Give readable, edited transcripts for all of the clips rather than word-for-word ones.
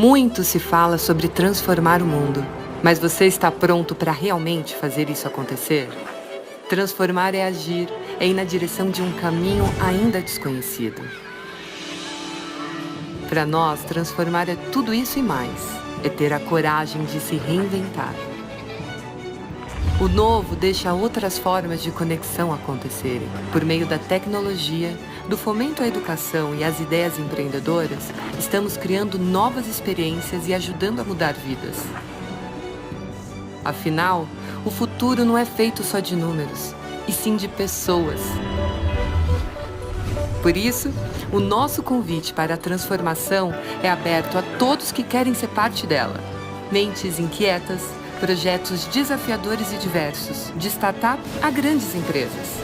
Muito se fala sobre transformar o mundo, mas você está pronto para realmente fazer isso acontecer? Transformar é agir, é ir na direção de um caminho ainda desconhecido. Para nós, transformar é tudo isso e mais. É ter a coragem de se reinventar. O novo deixa outras formas de conexão acontecerem. Por meio da tecnologia, do fomento à educação e às ideias empreendedoras, estamos criando novas experiências e ajudando a mudar vidas. Afinal, o futuro não é feito só de números, e sim de pessoas. Por isso, o nosso convite para a transformação é aberto a todos que querem ser parte dela. Mentes inquietas, projetos desafiadores e diversos, de startup a grandes empresas.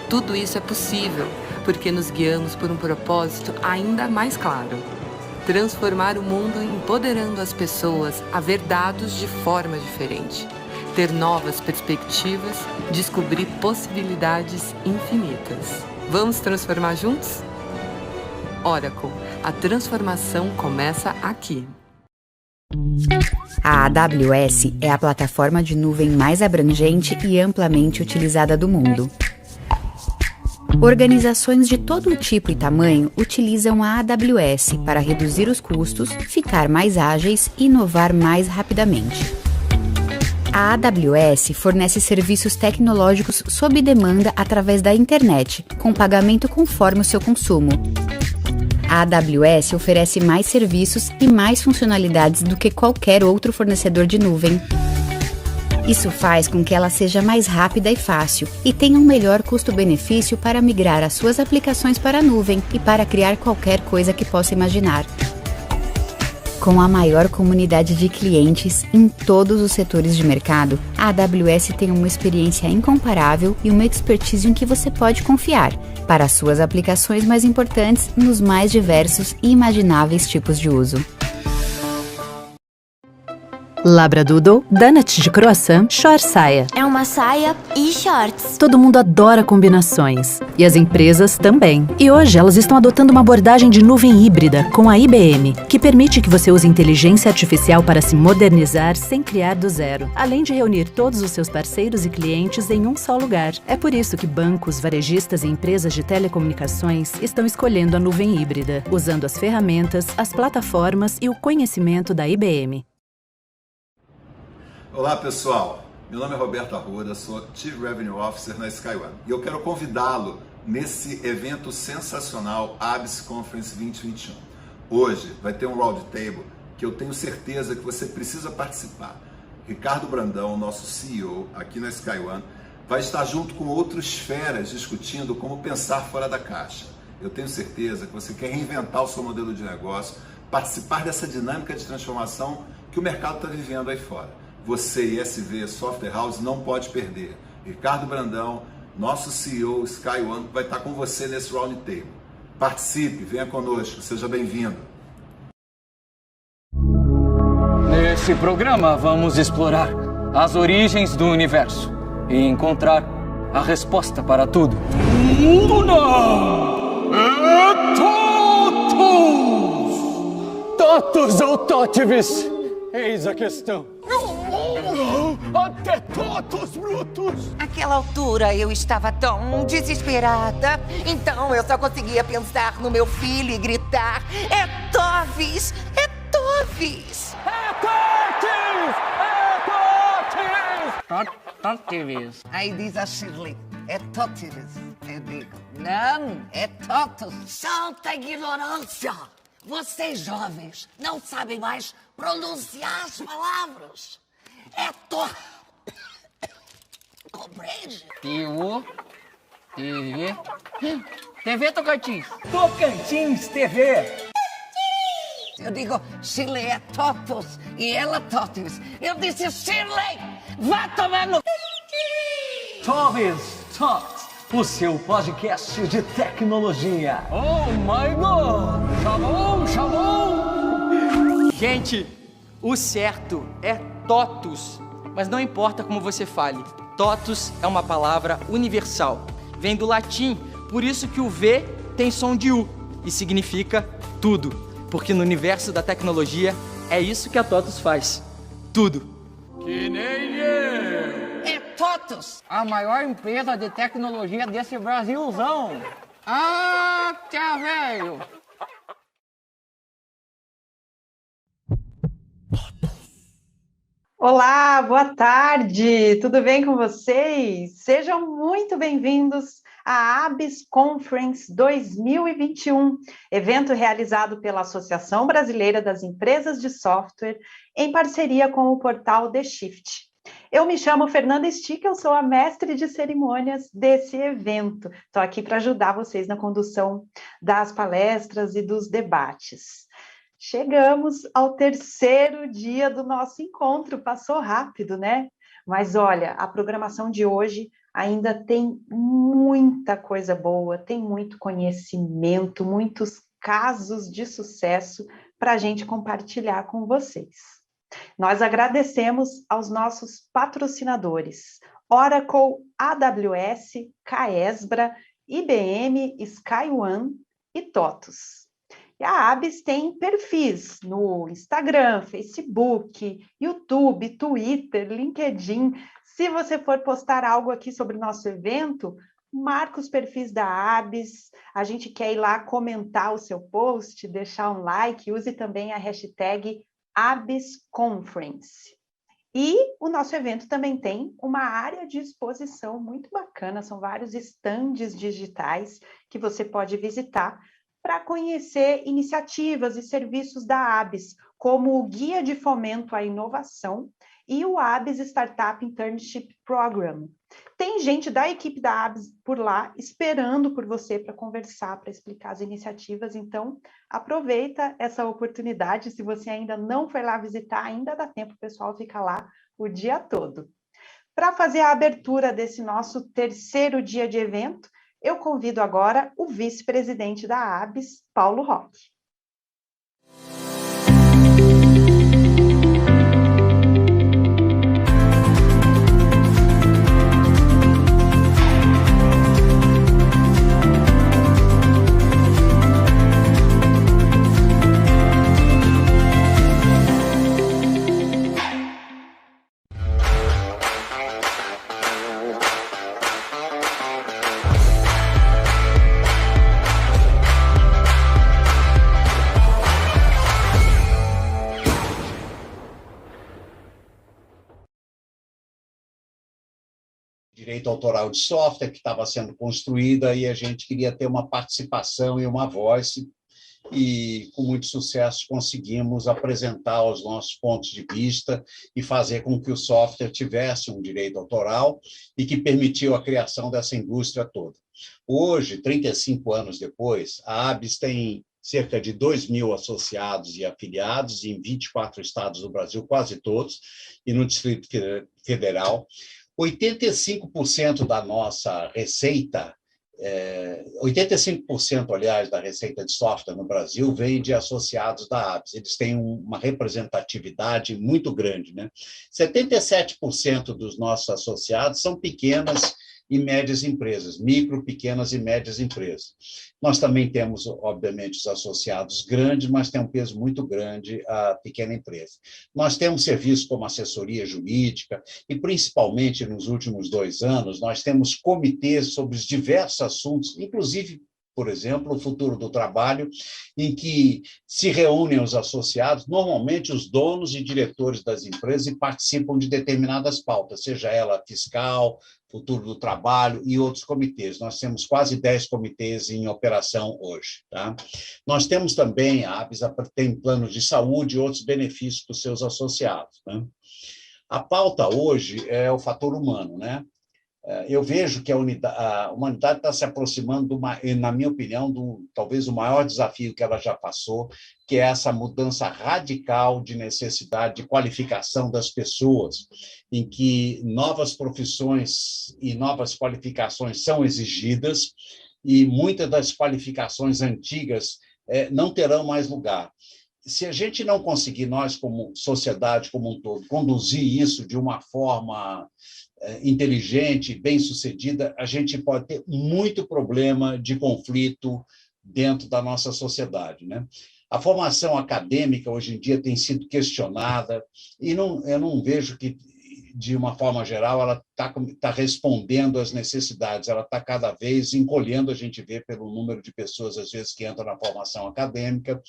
Tudo isso é possível porque nos guiamos por um propósito ainda mais claro: transformar o mundo empoderando as pessoas a ver dados de forma diferente, ter novas perspectivas, descobrir possibilidades infinitas. Vamos transformar juntos? Oracle, a transformação começa aqui. A AWS é a plataforma de nuvem mais abrangente e amplamente utilizada do mundo. Organizações de todo tipo e tamanho utilizam a AWS para reduzir os custos, ficar mais ágeis e inovar mais rapidamente. A AWS fornece serviços tecnológicos sob demanda através da internet, com pagamento conforme o seu consumo. A AWS oferece mais serviços e mais funcionalidades do que qualquer outro fornecedor de nuvem. Isso faz com que ela seja mais rápida e fácil e tenha um melhor custo-benefício para migrar as suas aplicações para a nuvem e para criar qualquer coisa que possa imaginar. Com a maior comunidade de clientes em todos os setores de mercado, a AWS tem uma experiência incomparável e uma expertise em que você pode confiar para as suas aplicações mais importantes nos mais diversos e imagináveis tipos de uso. Labradoodle, donut de croissant, short saia. É uma saia e shorts. Todo mundo adora combinações. E as empresas também. E hoje elas estão adotando uma abordagem de nuvem híbrida com a IBM, que permite que você use inteligência artificial para se modernizar sem criar do zero, além de reunir todos os seus parceiros e clientes em um só lugar. É por isso que bancos, varejistas e empresas de telecomunicações estão escolhendo a nuvem híbrida, usando as ferramentas, as plataformas e o conhecimento da IBM. Olá pessoal, meu nome é Roberto Arruda, sou Chief Revenue Officer na SkyOne e eu quero convidá-lo nesse evento sensacional ABS Conference 2021. Hoje vai ter um roundtable que eu tenho certeza que você precisa participar. Ricardo Brandão, nosso CEO aqui na SkyOne, vai estar junto com outros feras discutindo como pensar fora da caixa. Eu tenho certeza que você quer reinventar o seu modelo de negócio, participar dessa dinâmica de transformação que o mercado está vivendo aí fora. Você e SV Software House não pode perder. Ricardo Brandão, nosso CEO SkyOne, vai estar com você nesse roundtable. Participe, venha conosco, seja bem-vindo. Nesse programa vamos explorar as origens do universo e encontrar a resposta para tudo. O mundo não é Totus! Totus ou Totivis? Eis a questão. Até Totus Brutus! Naquela altura eu estava tão desesperada, então eu só conseguia pensar no meu filho e gritar: é Tovis! É Tovis! É Totis! É Totis! Totivis. Aí diz a Shirley: é Totivis. Eu digo: não, é Totus. Santa ignorância! Vocês jovens não sabem mais pronunciar as palavras. É Compreende? TV Tocantins. Tocantins TV. Eu digo: Shirley é Totus e ela Totis. Eu disse: Shirley, vá tomar no... Tovis Talks, o seu podcast de tecnologia. Oh my God! Shalom! Gente, o certo é totus, mas não importa como você fale. Totus é uma palavra universal. Vem do latim, por isso que o V tem som de U e significa tudo. Porque no universo da tecnologia, é isso que a TOTUS faz. Tudo. Que nem eu! É TOTUS, a maior empresa de tecnologia desse Brasilzão. Ah, tá velho. Olá, boa tarde, tudo bem com vocês? Sejam muito bem-vindos à ABS Conference 2021, evento realizado pela Associação Brasileira das Empresas de Software, em parceria com o portal The Shift. Eu me chamo Fernanda Stick, eu sou a mestre de cerimônias desse evento. Estou aqui para ajudar vocês na condução das palestras e dos debates. Chegamos ao terceiro dia do nosso encontro, passou rápido, né? Mas olha, a programação de hoje ainda tem muita coisa boa, tem muito conhecimento, muitos casos de sucesso para a gente compartilhar com vocês. Nós agradecemos aos nossos patrocinadores, Oracle, AWS, Caesbra, IBM, SkyOne e TOTUS. E a ABS tem perfis no Instagram, Facebook, YouTube, Twitter, LinkedIn. Se você for postar algo aqui sobre o nosso evento, marca os perfis da ABS. A gente quer ir lá comentar o seu post, deixar um like, use também a hashtag ABSConference. E o nosso evento também tem uma área de exposição muito bacana, são vários estandes digitais que você pode visitar para conhecer iniciativas e serviços da ABS, como o Guia de Fomento à Inovação e o ABS Startup Internship Program. Tem gente da equipe da ABS por lá, esperando por você para conversar, para explicar as iniciativas, então aproveita essa oportunidade, se você ainda não foi lá visitar, ainda dá tempo, o pessoal fica lá o dia todo. Para fazer a abertura desse nosso terceiro dia de evento, eu convido agora o vice-presidente da ABS, Paulo Roque. Direito autoral de software que estava sendo construída e a gente queria ter uma participação e uma voz e, com muito sucesso, conseguimos apresentar os nossos pontos de vista e fazer com que o software tivesse um direito autoral e que permitiu a criação dessa indústria toda. Hoje, 35 anos depois, a ABS tem cerca de 2.000 associados e afiliados em 24 estados do Brasil, quase todos, e no Distrito Federal. 85% da nossa receita, 85%, aliás, da receita de software no Brasil vem de associados da ABS. Eles têm uma representatividade muito grande, né? 77% dos nossos associados são pequenas e médias empresas, micro, pequenas e médias empresas. Nós também temos, obviamente, os associados grandes, mas tem um peso muito grande a pequena empresa. Nós temos serviços como assessoria jurídica e, principalmente, nos últimos 2 anos, nós temos comitês sobre os diversos assuntos, inclusive, por exemplo, o futuro do trabalho, em que se reúnem os associados, normalmente os donos e diretores das empresas, e participam de determinadas pautas, seja ela fiscal, futuro do trabalho e outros comitês. Nós temos quase 10 comitês em operação hoje. Tá? Nós temos também, a ABS tem planos de saúde e outros benefícios para os seus associados. Né? A pauta hoje é o fator humano, né? Eu vejo que a humanidade está se aproximando, na minha opinião, talvez o maior desafio que ela já passou, que é essa mudança radical de necessidade de qualificação das pessoas, em que novas profissões e novas qualificações são exigidas e muitas das qualificações antigas não terão mais lugar. Se a gente não conseguir, nós como sociedade como um todo, conduzir isso de uma forma inteligente, bem-sucedida, a gente pode ter muito problema de conflito dentro da nossa sociedade, né? A formação acadêmica, hoje em dia, tem sido questionada, e eu não vejo que, de uma forma geral, ela está respondendo às necessidades, ela está cada vez encolhendo, a gente vê pelo número de pessoas, às vezes, que entram na formação acadêmica.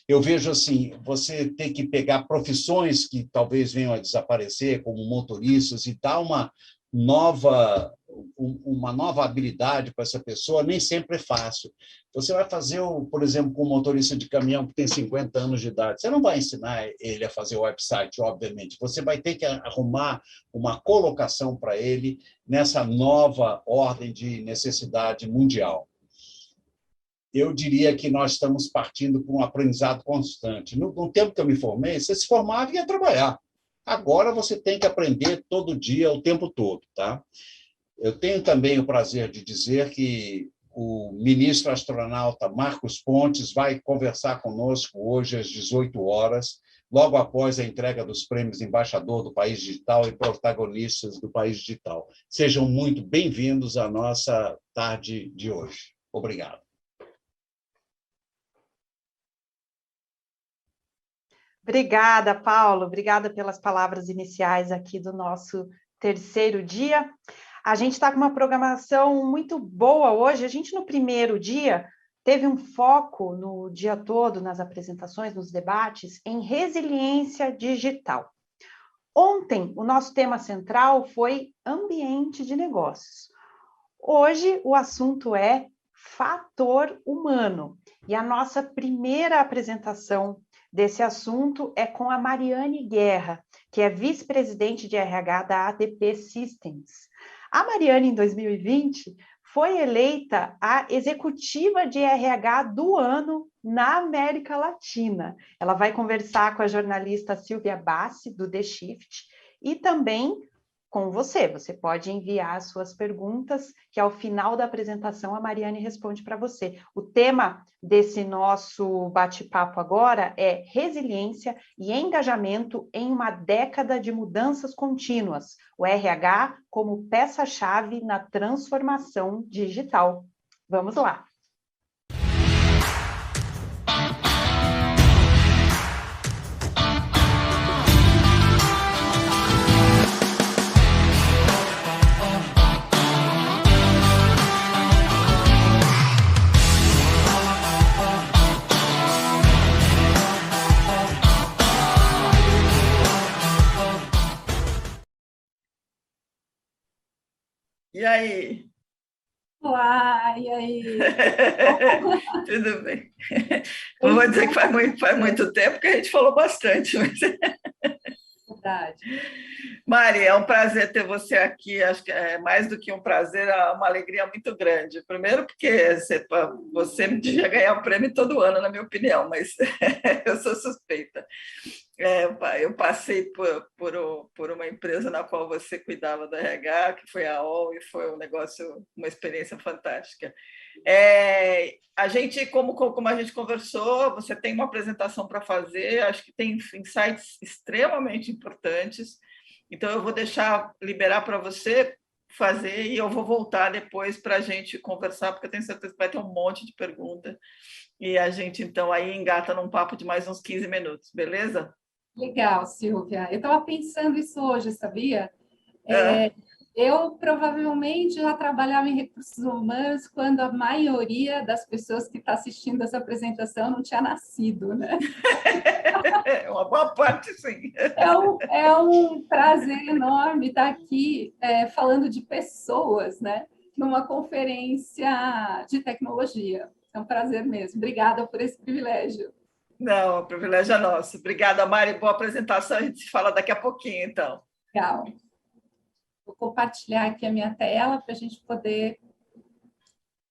Eu vejo assim, você tem que pegar profissões que talvez venham a desaparecer, como motoristas, e dar uma nova habilidade para essa pessoa, nem sempre é fácil. Você vai fazer, por exemplo, com um motorista de caminhão que tem 50 anos de idade, você não vai ensinar ele a fazer o website, obviamente. Você vai ter que arrumar uma colocação para ele nessa nova ordem de necessidade mundial. Eu diria que nós estamos partindo para um aprendizado constante. No tempo que eu me formei, você se formava e ia trabalhar. Agora você tem que aprender todo dia, o tempo todo, tá? Eu tenho também o prazer de dizer que o ministro astronauta Marcos Pontes vai conversar conosco hoje às 18 horas, logo após a entrega dos prêmios Embaixador do País Digital e Protagonistas do País Digital. Sejam muito bem-vindos à nossa tarde de hoje. Obrigado. Obrigada, Paulo. Obrigada pelas palavras iniciais aqui do nosso terceiro dia. A gente está com uma programação muito boa hoje. A gente, no primeiro dia, teve um foco no dia todo, nas apresentações, nos debates, em resiliência digital. Ontem, o nosso tema central foi ambiente de negócios. Hoje, o assunto é fator humano. E a nossa primeira apresentação desse assunto é com a Mariane Guerra, que é vice-presidente de RH da ADP Systems. A Mariane, em 2020, foi eleita a executiva de RH do ano na América Latina. Ela vai conversar com a jornalista Silvia Bassi, do The Shift, e também com você. Você pode enviar as suas perguntas, que ao final da apresentação a Mariane responde para você. O tema desse nosso bate-papo agora é resiliência e engajamento em uma década de mudanças contínuas. O RH como peça-chave na transformação digital. Vamos lá! E aí? Olá, e aí? Tudo bem? Não vou dizer que faz muito tempo, que a gente falou bastante. Mas... Verdade. Mari, é um prazer ter você aqui. Acho que é mais do que um prazer, é uma alegria muito grande. Primeiro porque você devia ganhar o prêmio todo ano, na minha opinião, mas eu sou suspeita. Eu passei por uma empresa na qual você cuidava da RH, que foi a AOL, e foi uma experiência fantástica. A gente, como a gente conversou, você tem uma apresentação para fazer, acho que tem insights extremamente importantes, então eu vou liberar para você fazer e eu vou voltar depois para a gente conversar, porque eu tenho certeza que vai ter um monte de perguntas, e a gente, então, aí engata num papo de mais uns 15 minutos, beleza? Legal, Silvia. Eu estava pensando isso hoje, sabia? Eu provavelmente já trabalhava em recursos humanos quando a maioria das pessoas que está assistindo essa apresentação não tinha nascido, né? Uma boa parte, sim. É um prazer enorme estar aqui falando de pessoas, né? Numa conferência de tecnologia. É um prazer mesmo. Obrigada por esse privilégio. Não, o privilégio é nosso. Obrigada, Mari. Boa apresentação. A gente se fala daqui a pouquinho, então. Legal. Vou compartilhar aqui a minha tela para a gente poder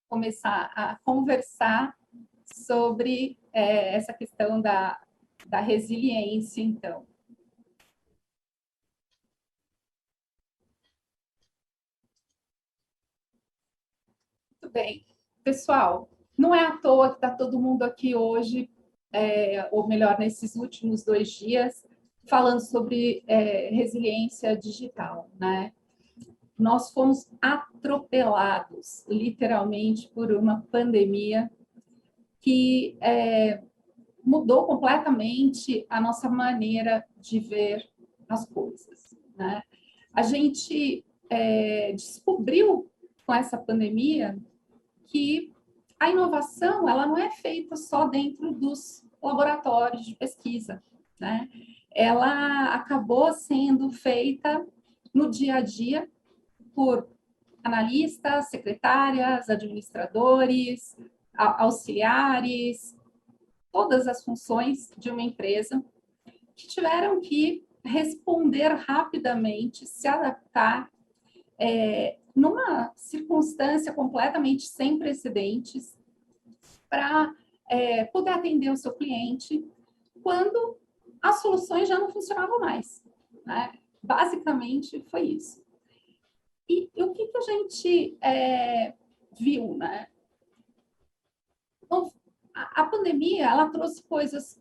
começar a conversar sobre essa questão da resiliência, então. Muito bem. Pessoal, não é à toa que está todo mundo aqui hoje, ou melhor, nesses últimos 2 dias, falando sobre resiliência digital, né? Nós fomos atropelados, literalmente, por uma pandemia que mudou completamente a nossa maneira de ver as coisas, né? A gente descobriu com essa pandemia que a inovação ela não é feita só dentro dos laboratórios de pesquisa, né? Ela acabou sendo feita no dia a dia por analistas, secretárias, administradores, auxiliares, todas as funções de uma empresa que tiveram que responder rapidamente, se adaptar numa circunstância completamente sem precedentes para poder atender o seu cliente quando as soluções já não funcionavam mais, né? Basicamente foi isso. E o que a gente viu, né? Bom, a pandemia, ela trouxe coisas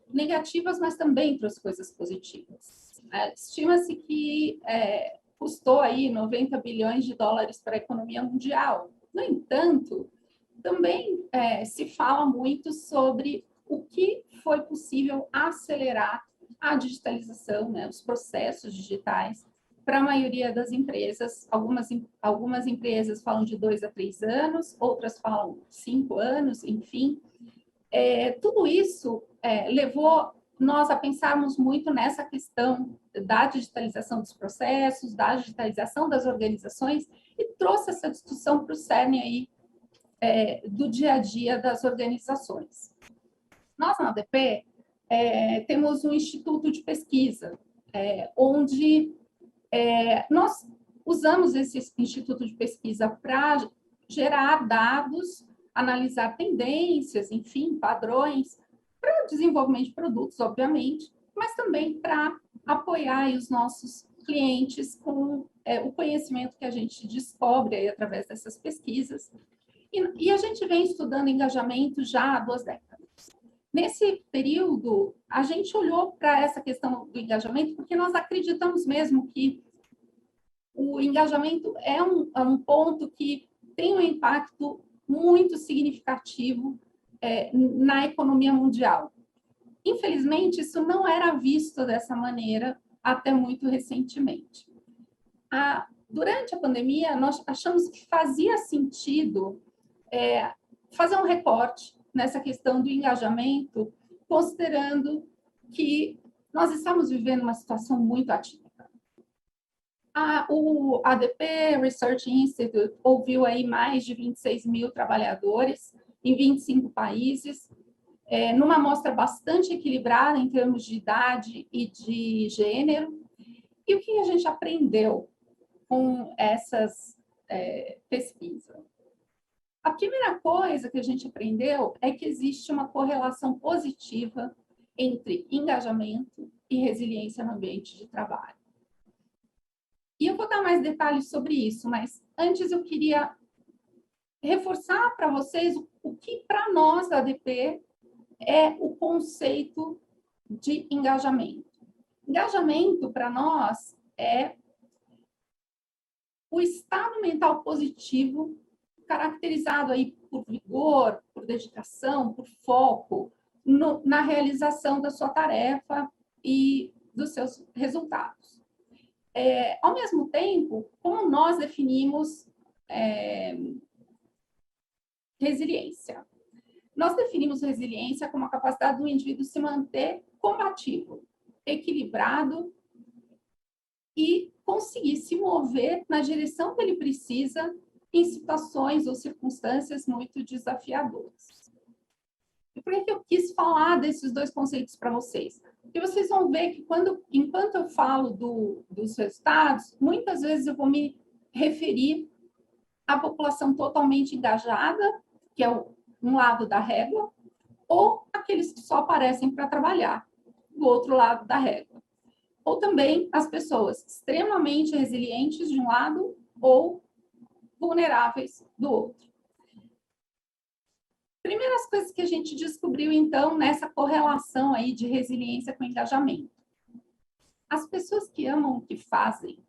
negativas, mas também trouxe coisas positivas. Estima-se que custou aí 90 bilhões de dólares para a economia mundial. No entanto, também se fala muito sobre o que foi possível acelerar a digitalização, né, os processos digitais, para a maioria das empresas. Algumas empresas falam de 2 a 3 anos, outras falam 5 anos, enfim. Tudo isso levou nós a pensarmos muito nessa questão da digitalização dos processos, da digitalização das organizações, e trouxe essa discussão para o cerne aí, do dia a dia das organizações. Nós, na ADP, temos um instituto de pesquisa, onde nós usamos esse instituto de pesquisa para gerar dados, analisar tendências, enfim, padrões, para o desenvolvimento de produtos, obviamente, mas também para apoiar os nossos clientes com o conhecimento que a gente descobre aí através dessas pesquisas. E a gente vem estudando engajamento já há 2 décadas. Nesse período, a gente olhou para essa questão do engajamento porque nós acreditamos mesmo que o engajamento é um ponto que tem um impacto muito significativo na economia mundial. Infelizmente, isso não era visto dessa maneira até muito recentemente. Durante a pandemia, nós achamos que fazia sentido fazer um recorte nessa questão do engajamento, considerando que nós estamos vivendo uma situação muito atípica. O ADP Research Institute ouviu aí mais de 26 mil trabalhadores em 25 países, numa amostra bastante equilibrada em termos de idade e de gênero. E o que a gente aprendeu com essas pesquisas? A primeira coisa que a gente aprendeu é que existe uma correlação positiva entre engajamento e resiliência no ambiente de trabalho. E eu vou dar mais detalhes sobre isso, mas antes eu queria reforçar para vocês o que para nós da ADP é o conceito de engajamento. Engajamento para nós é o estado mental positivo caracterizado aí por vigor, por dedicação, por foco na realização da sua tarefa e dos seus resultados. Ao mesmo tempo, como nós definimos resiliência? Nós definimos resiliência como a capacidade do indivíduo se manter combativo, equilibrado e conseguir se mover na direção que ele precisa em situações ou circunstâncias muito desafiadoras. E por que eu quis falar desses 2 conceitos para vocês? Porque vocês vão ver que enquanto eu falo dos resultados, muitas vezes eu vou me referir à população totalmente engajada, que é um lado da régua, ou aqueles que só aparecem para trabalhar, do outro lado da régua. Ou também as pessoas extremamente resilientes de um lado ou vulneráveis do outro. Primeiras coisas que a gente descobriu, então, nessa correlação aí de resiliência com engajamento. As pessoas que amam o que fazem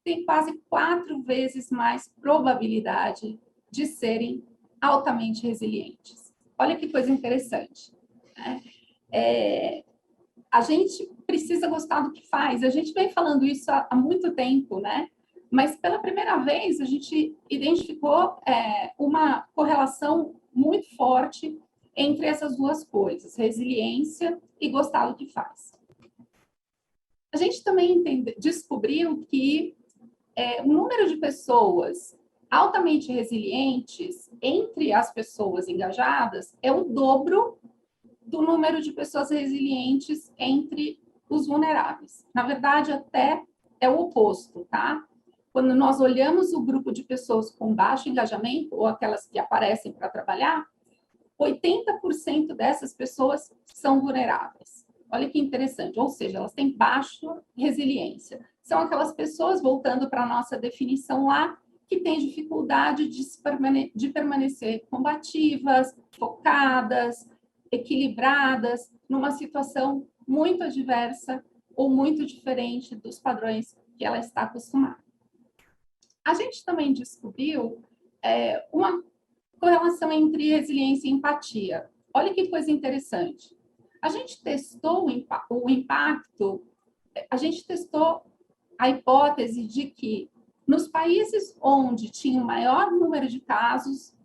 têm quase 4 vezes mais probabilidade de serem altamente resilientes. Olha que coisa interessante. né? A gente precisa gostar do que faz. A gente vem falando isso há muito tempo, né? Mas pela primeira vez a gente identificou uma correlação muito forte entre essas duas coisas, resiliência e gostar do que faz. A gente também descobriu que o número de pessoas altamente resilientes entre as pessoas engajadas é o dobro do número de pessoas resilientes entre os vulneráveis. Na verdade, até é o oposto, tá? Quando nós olhamos o grupo de pessoas com baixo engajamento, ou aquelas que aparecem para trabalhar, 80% dessas pessoas são vulneráveis. Olha que interessante, ou seja, elas têm baixa resiliência. São aquelas pessoas, voltando para a nossa definição lá, que têm dificuldade de permanecer combativas, focadas, equilibradas, numa situação muito adversa ou muito diferente dos padrões que ela está acostumada. A gente também descobriu uma correlação entre resiliência e empatia. Olha que coisa interessante. A gente testou o impacto, a gente testou a hipótese de que nos países onde tinha o maior número de casos,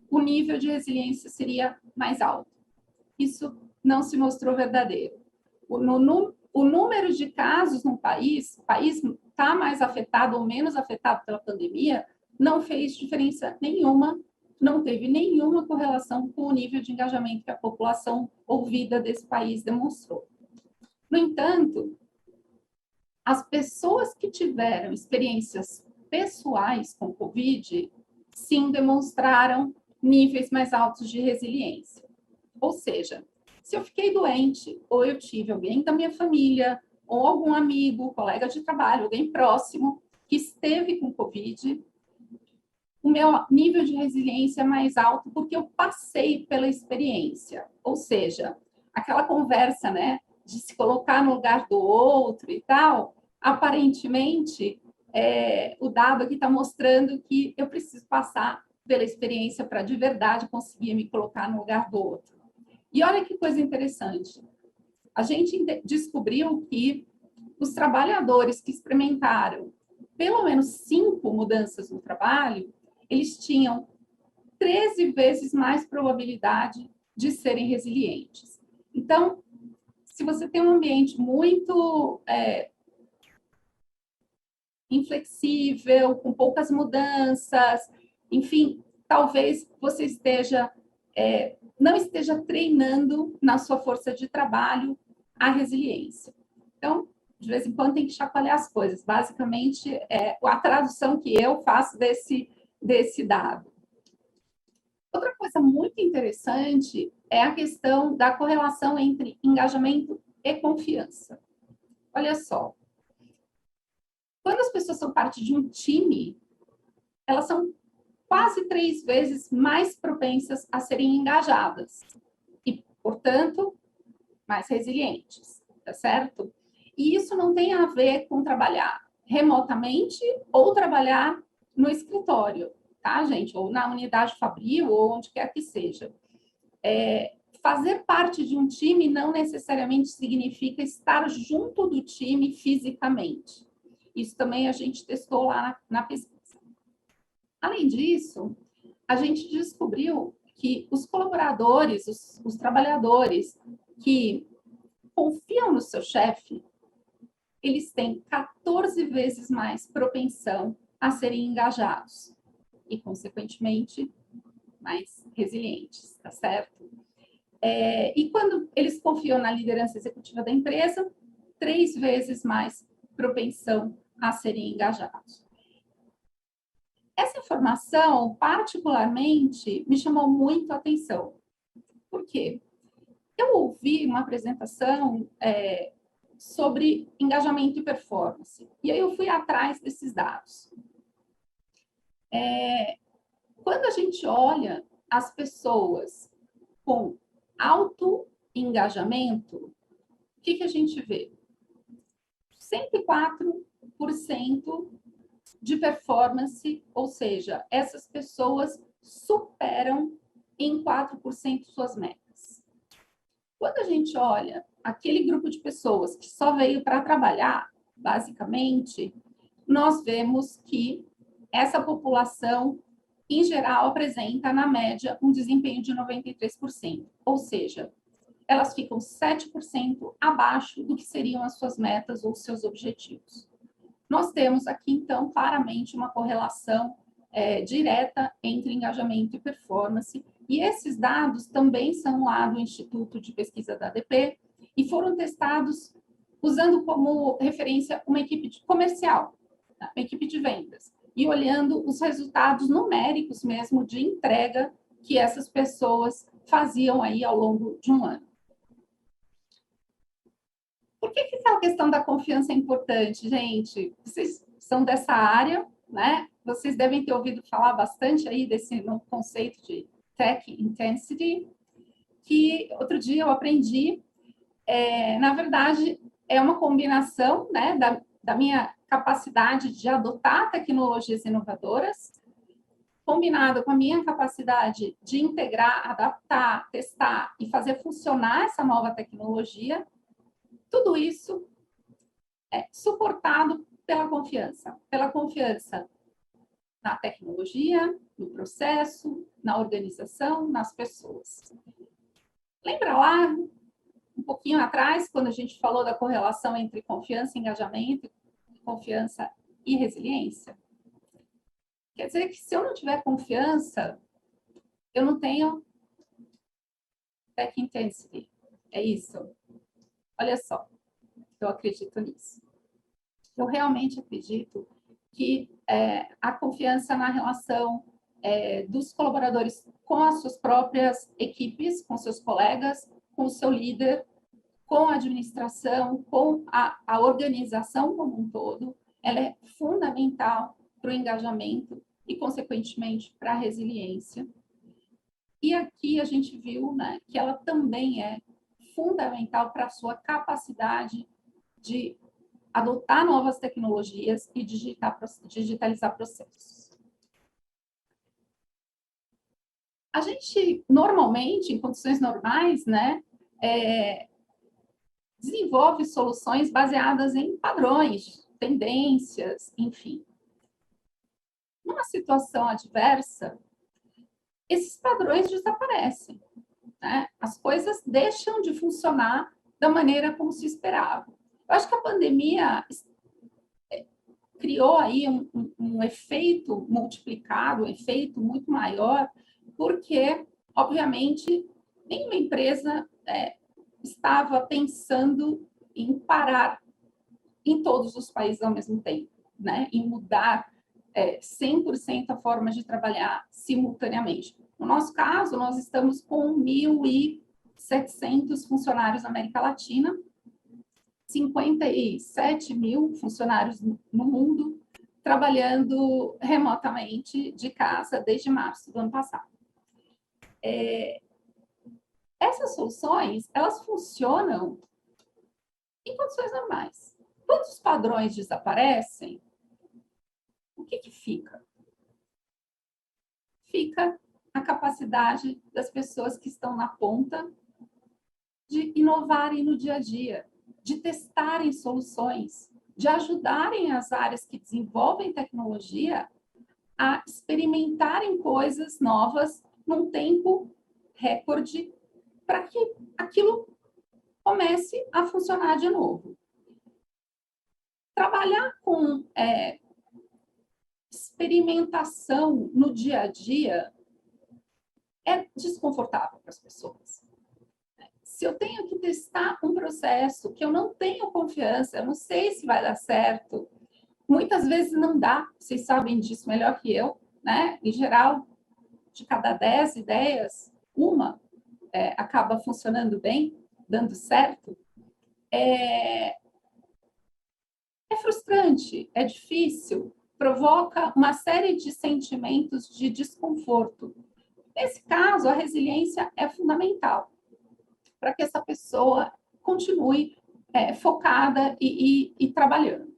o nível de resiliência seria mais alto. Isso não se mostrou verdadeiro. O número de casos no país, o país está mais afetado ou menos afetado pela pandemia, não fez diferença nenhuma, não teve nenhuma correlação com o nível de engajamento que a população ouvida desse país demonstrou. No entanto, as pessoas que tiveram experiências pessoais com Covid, sim demonstraram níveis mais altos de resiliência. Ou seja, se eu fiquei doente, ou eu tive alguém da minha família, ou algum amigo, colega de trabalho, alguém próximo, que esteve com Covid, o meu nível de resiliência é mais alto porque eu passei pela experiência. Ou seja, aquela conversa, né, de se colocar no lugar do outro e tal, aparentemente, o dado aqui está mostrando que eu preciso passar pela experiência para de verdade conseguir me colocar no lugar do outro. E olha que coisa interessante. A gente descobriu que os trabalhadores que experimentaram pelo menos 5 mudanças no trabalho, eles tinham 13 vezes mais probabilidade de serem resilientes. Então, se você tem um ambiente muito inflexível, com poucas mudanças, enfim, talvez você não esteja treinando na sua força de trabalho a resiliência. Então, de vez em quando tem que chacoalhar as coisas. Basicamente, a tradução que eu faço desse dado. Outra coisa muito interessante é a questão da correlação entre engajamento e confiança. Olha só. Quando as pessoas são parte de um time, elas são quase 3 vezes mais propensas a serem engajadas e, portanto, mais resilientes, tá certo? E isso não tem a ver com trabalhar remotamente ou trabalhar no escritório, tá, gente? Ou na unidade fabril, ou onde quer que seja. Fazer parte de um time não necessariamente significa estar junto do time fisicamente. Isso também a gente testou lá na pesquisa. Além disso, a gente descobriu que os colaboradores, os trabalhadores que confiam no seu chefe, eles têm 14 vezes mais propensão a serem engajados e, consequentemente, mais resilientes, tá certo? E quando eles confiam na liderança executiva da empresa, 3 vezes mais propensão a serem engajados. Essa informação, particularmente, me chamou muito a atenção. Por quê? Eu ouvi uma apresentação sobre engajamento e performance, e aí eu fui atrás desses dados. Quando a gente olha as pessoas com alto engajamento, o que a gente vê? 104% de performance, ou seja, essas pessoas superam em 4% suas metas. Quando a gente olha aquele grupo de pessoas que só veio para trabalhar, basicamente, nós vemos que essa população, em geral, apresenta, na média, um desempenho de 93%. Ou seja, elas ficam 7% abaixo do que seriam as suas metas ou seus objetivos. Nós temos aqui, então, claramente uma correlação direta entre engajamento e performance, e esses dados também são lá do Instituto de Pesquisa da ADP e foram testados usando como referência uma equipe comercial, uma equipe de vendas, e olhando os resultados numéricos mesmo de entrega que essas pessoas faziam aí ao longo de um ano. Por que aquela questão da confiança é importante, gente? Vocês são dessa área, né? Vocês devem ter ouvido falar bastante aí desse novo conceito de Tech Intensity, que outro dia eu aprendi. Na verdade, é uma combinação, né, da minha capacidade de adotar tecnologias inovadoras, combinado com a minha capacidade de integrar, adaptar, testar e fazer funcionar essa nova tecnologia. Tudo isso é suportado pela confiança na tecnologia, no processo, na organização, nas pessoas. Lembra lá, um pouquinho atrás, quando a gente falou da correlação entre confiança e engajamento, confiança e resiliência? Quer dizer que se eu não tiver confiança, eu não tenho Tech Intensity. É isso. Olha só, eu acredito nisso. Eu realmente acredito que a confiança na relação dos colaboradores com as suas próprias equipes, com seus colegas, com o seu líder, com a administração, com a organização como um todo, ela é fundamental para o engajamento e, consequentemente, para a resiliência. E aqui a gente viu, né, que ela também é fundamental para a sua capacidade de adotar novas tecnologias e digitalizar processos. A gente, normalmente, em condições normais, né, desenvolve soluções baseadas em padrões, tendências, enfim. Numa situação adversa, esses padrões desaparecem, né? As coisas deixam de funcionar da maneira como se esperava. Eu acho que a pandemia criou aí um efeito multiplicado, um efeito muito maior, porque, obviamente, nenhuma empresa estava pensando em parar em todos os países ao mesmo tempo, né? Em mudar 100% a forma de trabalhar simultaneamente. No nosso caso, nós estamos com 1.700 funcionários na América Latina, 57 mil funcionários no mundo, trabalhando remotamente de casa desde março do ano passado. Essas soluções, elas funcionam em condições normais. Quando os padrões desaparecem, o que fica? Fica a capacidade das pessoas que estão na ponta de inovarem no dia a dia, de testarem soluções, de ajudarem as áreas que desenvolvem tecnologia a experimentarem coisas novas num tempo recorde para que aquilo comece a funcionar de novo. Trabalhar com experimentação no dia a dia é desconfortável para as pessoas. Se eu tenho que testar um processo que eu não tenho confiança, eu não sei se vai dar certo, muitas vezes não dá, vocês sabem disso melhor que eu, né? Em geral, de cada 10 ideias, uma acaba funcionando bem, dando certo. É frustrante, é difícil, provoca uma série de sentimentos de desconforto. Nesse caso, a resiliência é fundamental para que essa pessoa continue focada e trabalhando.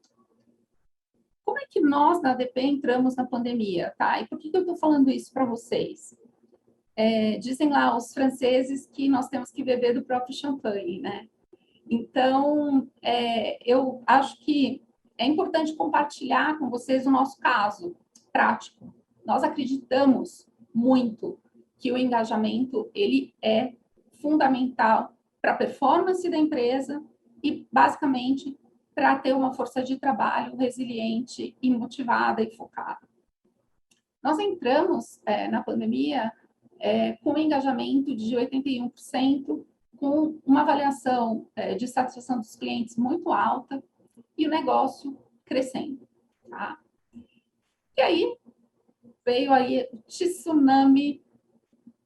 Como é que nós, na ADP, entramos na pandemia? Tá? E por que eu estou falando isso para vocês? dizem lá os franceses que nós temos que beber do próprio champanhe, né? Então, eu acho que é importante compartilhar com vocês o nosso caso prático. Nós acreditamos muito que o engajamento ele é fundamental para a performance da empresa e, basicamente, para ter uma força de trabalho resiliente e motivada e focada. Nós entramos na pandemia com um engajamento de 81%, com uma avaliação de satisfação dos clientes muito alta e o negócio crescendo. Tá? E aí, veio aí o tsunami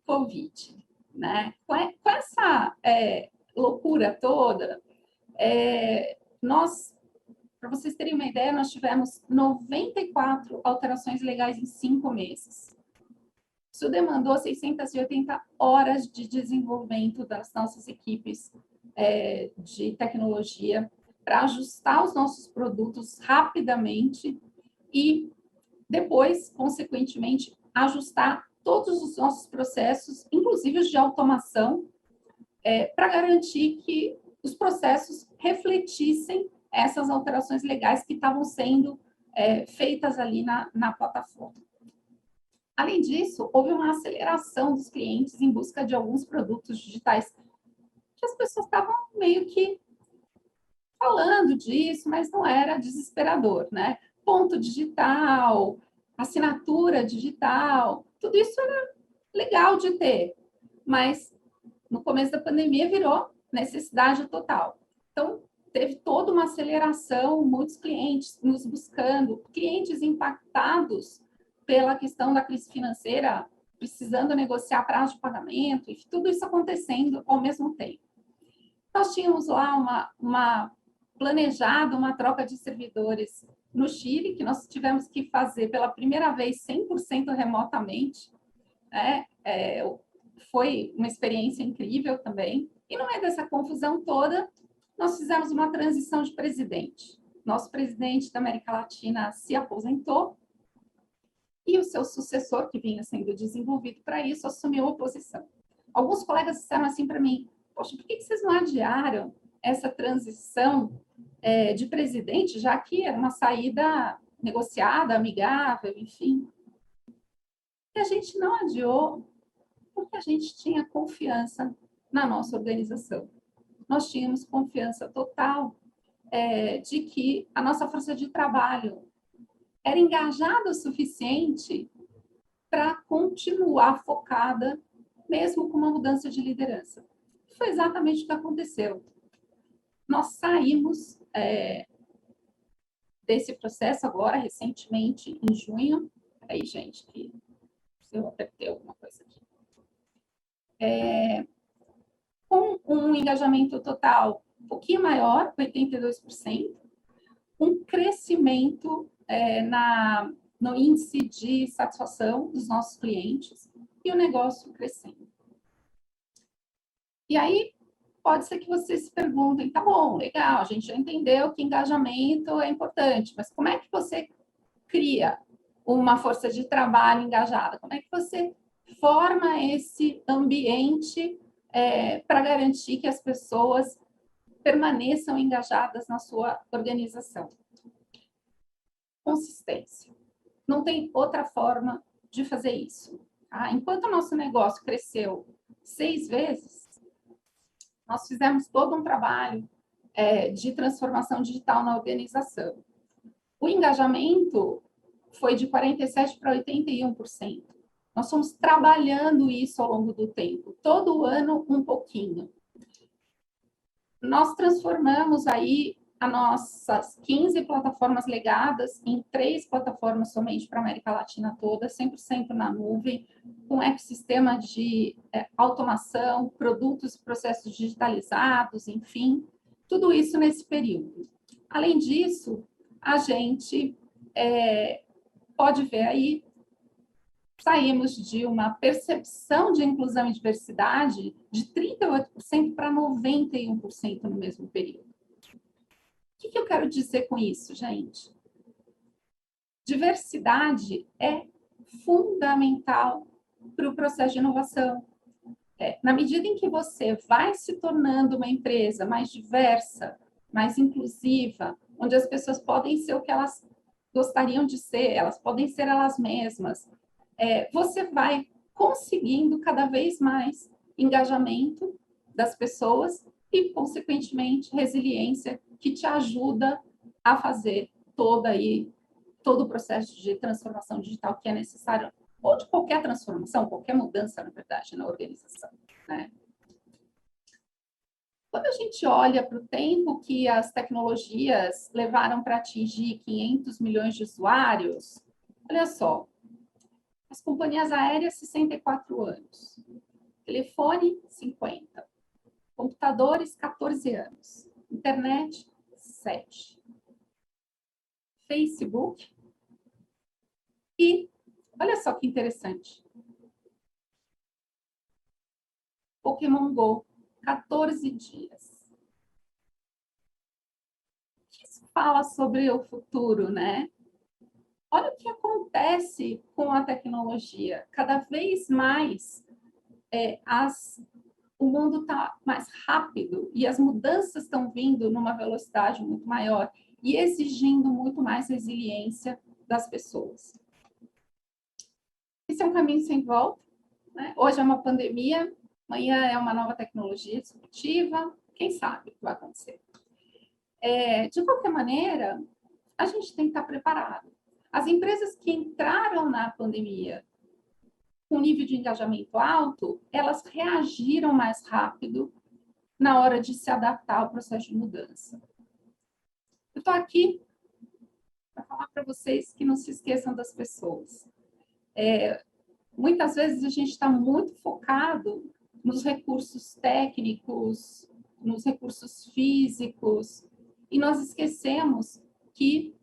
Covid. Né? Com essa loucura toda, para vocês terem uma ideia, nós tivemos 94 alterações legais em 5 meses. Isso demandou 680 horas de desenvolvimento das nossas equipes de tecnologia para ajustar os nossos produtos rapidamente e depois, consequentemente, ajustar todos os nossos processos, inclusive os de automação, para garantir que os processos refletissem essas alterações legais que estavam sendo feitas ali na plataforma. Além disso, houve uma aceleração dos clientes em busca de alguns produtos digitais que as pessoas estavam meio que falando disso, mas não era desesperador, né? Ponto digital, assinatura digital, tudo isso era legal de ter, mas no começo da pandemia virou necessidade total. Então, teve toda uma aceleração, muitos clientes nos buscando, clientes impactados pela questão da crise financeira, precisando negociar prazo de pagamento, e tudo isso acontecendo ao mesmo tempo. Nós tínhamos lá planejado uma troca de servidores no Chile, que nós tivemos que fazer pela primeira vez 100% remotamente. Foi uma experiência incrível também. E no meio dessa confusão toda, nós fizemos uma transição de presidente. Nosso presidente da América Latina se aposentou e o seu sucessor, que vinha sendo desenvolvido para isso, assumiu a posição. Alguns colegas disseram assim para mim: poxa, por que vocês não adiaram essa transição de presidente, já que era uma saída negociada, amigável, enfim? E a gente não adiou porque a gente tinha confiança na nossa organização. Nós tínhamos confiança total de que a nossa força de trabalho era engajada o suficiente para continuar focada, mesmo com uma mudança de liderança. Foi exatamente o que aconteceu. Nós saímos desse processo agora, recentemente, em junho. Aí, gente, que eu apertei alguma coisa aqui. Com um engajamento total um pouquinho maior, 82%, um crescimento no índice de satisfação dos nossos clientes e o negócio crescendo. E aí, pode ser que vocês se perguntem, tá bom, legal, a gente já entendeu que engajamento é importante, mas como é que você cria uma força de trabalho engajada? Como é que você forma esse ambiente para garantir que as pessoas permaneçam engajadas na sua organização? Consistência. Não tem outra forma de fazer isso. Tá? Enquanto o nosso negócio cresceu 6 vezes, nós fizemos todo um trabalho de transformação digital na organização. O engajamento foi de 47% para 81%. Nós fomos trabalhando isso ao longo do tempo, todo ano um pouquinho. Nós transformamos aí as nossas 15 plataformas legadas em 3 plataformas somente para a América Latina toda, 100% na nuvem, com ecossistema de automação, produtos e processos digitalizados, enfim, tudo isso nesse período. Além disso, a gente pode ver aí, saímos de uma percepção de inclusão e diversidade de 38% para 91% no mesmo período. O que eu quero dizer com isso, gente? Diversidade é fundamental para o processo de inovação. Na medida em que você vai se tornando uma empresa mais diversa, mais inclusiva, onde as pessoas podem ser o que elas gostariam de ser, elas podem ser elas mesmas, você vai conseguindo cada vez mais engajamento das pessoas e, consequentemente, resiliência, que te ajuda a fazer todo o processo de transformação digital que é necessário, ou de qualquer transformação, qualquer mudança, na verdade, na organização, né? Quando a gente olha para o tempo que as tecnologias levaram para atingir 500 milhões de usuários, olha só, as companhias aéreas, 64 anos, telefone, 50, computadores, 14 anos, internet, 7, Facebook e, olha só que interessante, Pokémon Go, 14 dias. O que isso fala sobre o futuro, né? Olha o que acontece com a tecnologia. Cada vez mais o mundo está mais rápido e as mudanças estão vindo numa velocidade muito maior e exigindo muito mais resiliência das pessoas. Esse é um caminho sem volta, né? Hoje é uma pandemia, amanhã é uma nova tecnologia disruptiva, quem sabe o que vai acontecer. De qualquer maneira, a gente tem que estar preparado. As empresas que entraram na pandemia com nível de engajamento alto, elas reagiram mais rápido na hora de se adaptar ao processo de mudança. Eu estou aqui para falar para vocês que não se esqueçam das pessoas. Muitas vezes a gente está muito focado nos recursos técnicos, nos recursos físicos, e nós esquecemos que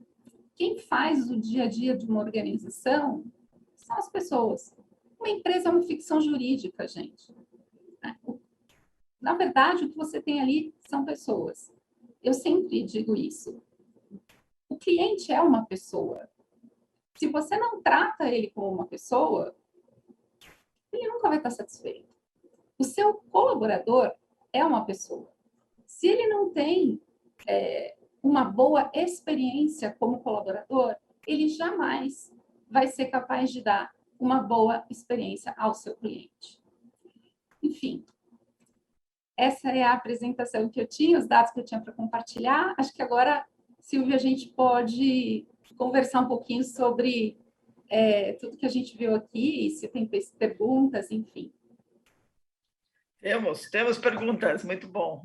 quem faz o dia a dia de uma organização são as pessoas. Uma empresa é uma ficção jurídica, gente. Na verdade, o que você tem ali são pessoas. Eu sempre digo isso. O cliente é uma pessoa. Se você não trata ele como uma pessoa, ele nunca vai estar satisfeito. O seu colaborador é uma pessoa. Se ele não tem uma boa experiência como colaborador, ele jamais vai ser capaz de dar uma boa experiência ao seu cliente. Enfim, essa é a apresentação que eu tinha, os dados que eu tinha para compartilhar. Acho que agora, Silvia, a gente pode conversar um pouquinho sobre tudo que a gente viu aqui, se tem perguntas, enfim. Temos perguntas, muito bom.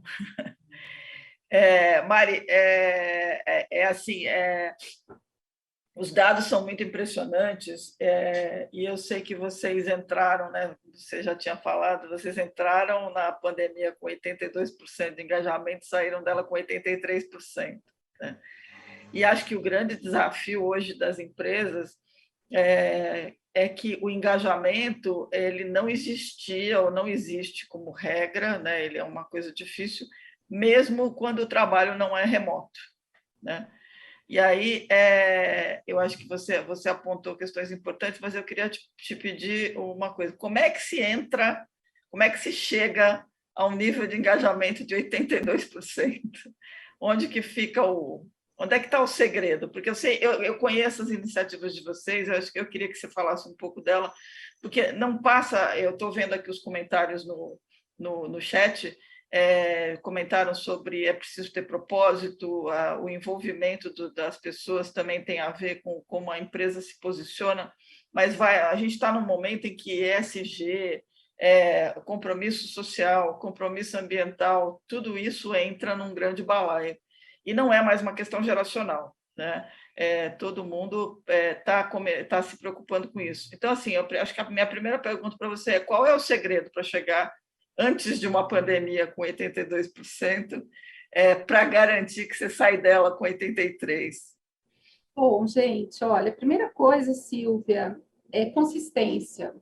Mari, os dados são muito impressionantes, e eu sei que vocês entraram, né? Você já tinha falado, vocês entraram na pandemia com 82% de engajamento, saíram dela com 83%. Né? E acho que o grande desafio hoje das empresas é que o engajamento ele não existia ou não existe como regra, né? Ele é uma coisa difícil, mesmo quando o trabalho não é remoto, né? E aí, eu acho que você apontou questões importantes, mas eu queria te pedir uma coisa. Como é que se entra, como é que se chega a um nível de engajamento de 82%? Onde que fica onde é que está o segredo? Porque eu conheço as iniciativas de vocês, eu acho que eu queria que você falasse um pouco dela, porque não passa, eu estou vendo aqui os comentários no chat, comentaram sobre é preciso ter propósito, o envolvimento das pessoas também tem a ver com como a empresa se posiciona, mas a gente está num momento em que ESG, compromisso social, compromisso ambiental, tudo isso entra num grande balaio. E não é mais uma questão geracional, né? Todo mundo está se preocupando com isso. Então, assim, eu acho que a minha primeira pergunta para você é qual é o segredo para chegar antes de uma pandemia com 82%, para garantir que você sai dela com 83%? Bom, gente, olha, a primeira coisa, Silvia, é consistência.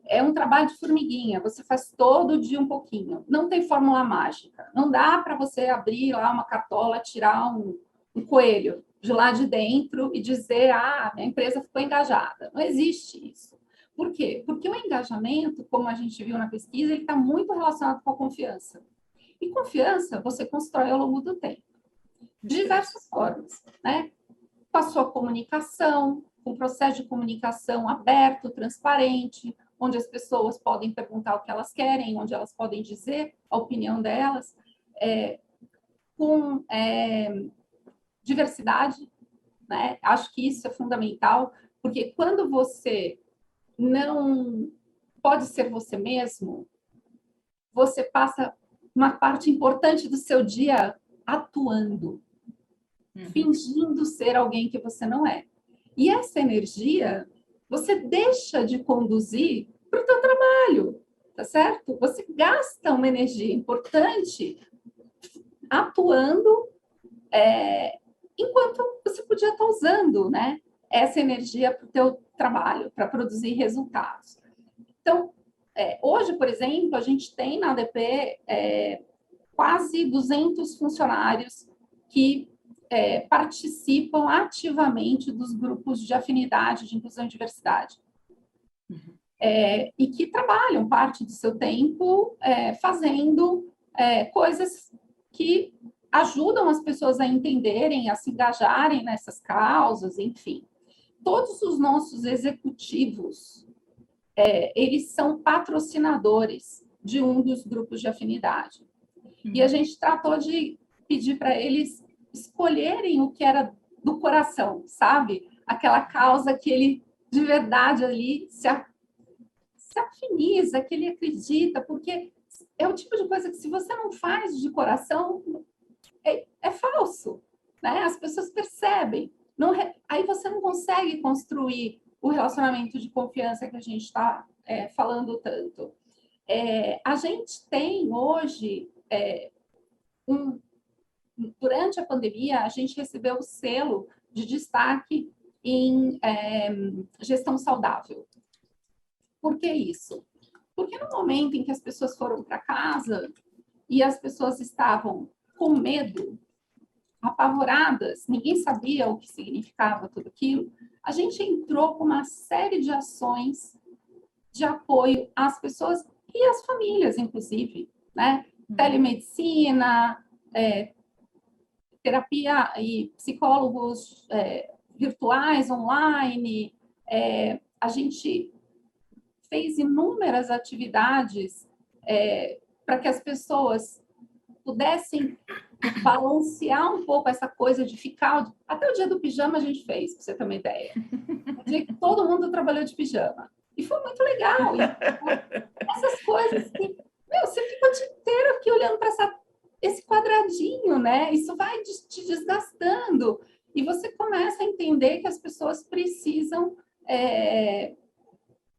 É um trabalho de formiguinha, você faz todo dia um pouquinho. Não tem fórmula mágica. Não dá para você abrir lá uma cartola, tirar um coelho de lá de dentro e dizer, minha empresa ficou engajada. Não existe isso. Por quê? Porque o engajamento, como a gente viu na pesquisa, ele está muito relacionado com a confiança. E confiança você constrói ao longo do tempo. De diversas formas, né? Com a sua comunicação, com um processo de comunicação aberto, transparente, onde as pessoas podem perguntar o que elas querem, onde elas podem dizer a opinião delas, com diversidade, né? Acho que isso é fundamental, porque quando você não pode ser você mesmo, você passa uma parte importante do seu dia atuando, fingindo ser alguém que você não é. E essa energia, você deixa de conduzir para o teu trabalho, tá certo? Você gasta uma energia importante atuando enquanto você podia estar usando, né, essa energia para o teu trabalho, para produzir resultados. Então, hoje, por exemplo, a gente tem na ADP quase 200 funcionários que participam ativamente dos grupos de afinidade, de inclusão e diversidade. E que trabalham parte do seu tempo fazendo coisas que ajudam as pessoas a entenderem, a se engajarem nessas causas, enfim. Todos os nossos executivos, eles são patrocinadores de um dos grupos de afinidade. E a gente tratou de pedir para eles escolherem o que era do coração, sabe? Aquela causa que ele, de verdade, ali se afiniza, que ele acredita, porque é o tipo de coisa que, se você não faz de coração, é falso, né? As pessoas percebem. Aí você não consegue construir o relacionamento de confiança que a gente está falando tanto. A gente tem hoje, durante a pandemia, a gente recebeu o selo de destaque em gestão saudável. Por que isso? Porque no momento em que as pessoas foram para casa e as pessoas estavam com medo, apavoradas, ninguém sabia o que significava tudo aquilo, a gente entrou com uma série de ações de apoio às pessoas e às famílias, inclusive, né? Telemedicina, terapia e psicólogos virtuais, online. A gente fez inúmeras atividades para que as pessoas pudessem balancear um pouco essa coisa de ficar... Até o dia do pijama a gente fez, para você ter uma ideia. O dia que todo mundo trabalhou de pijama. E foi muito legal. Essas coisas que... você fica o dia inteiro aqui olhando para esse quadradinho, né? Isso vai te desgastando. E você começa a entender que as pessoas precisam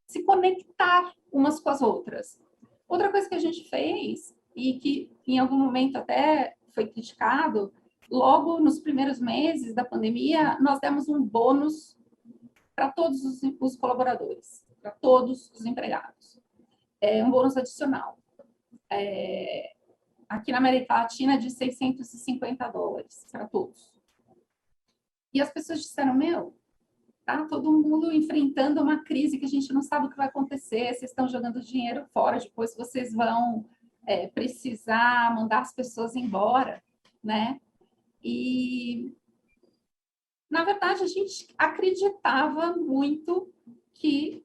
se conectar umas com as outras. Outra coisa que a gente fez, e que em algum momento até foi criticado, logo nos primeiros meses da pandemia, nós demos um bônus para todos os colaboradores, para todos os empregados. Um bônus adicional. Aqui na América Latina, de $650 para todos. E as pessoas disseram, tá todo mundo enfrentando uma crise que a gente não sabe o que vai acontecer, vocês estão jogando dinheiro fora, depois vocês vão precisar mandar as pessoas embora, né? E, na verdade, a gente acreditava muito que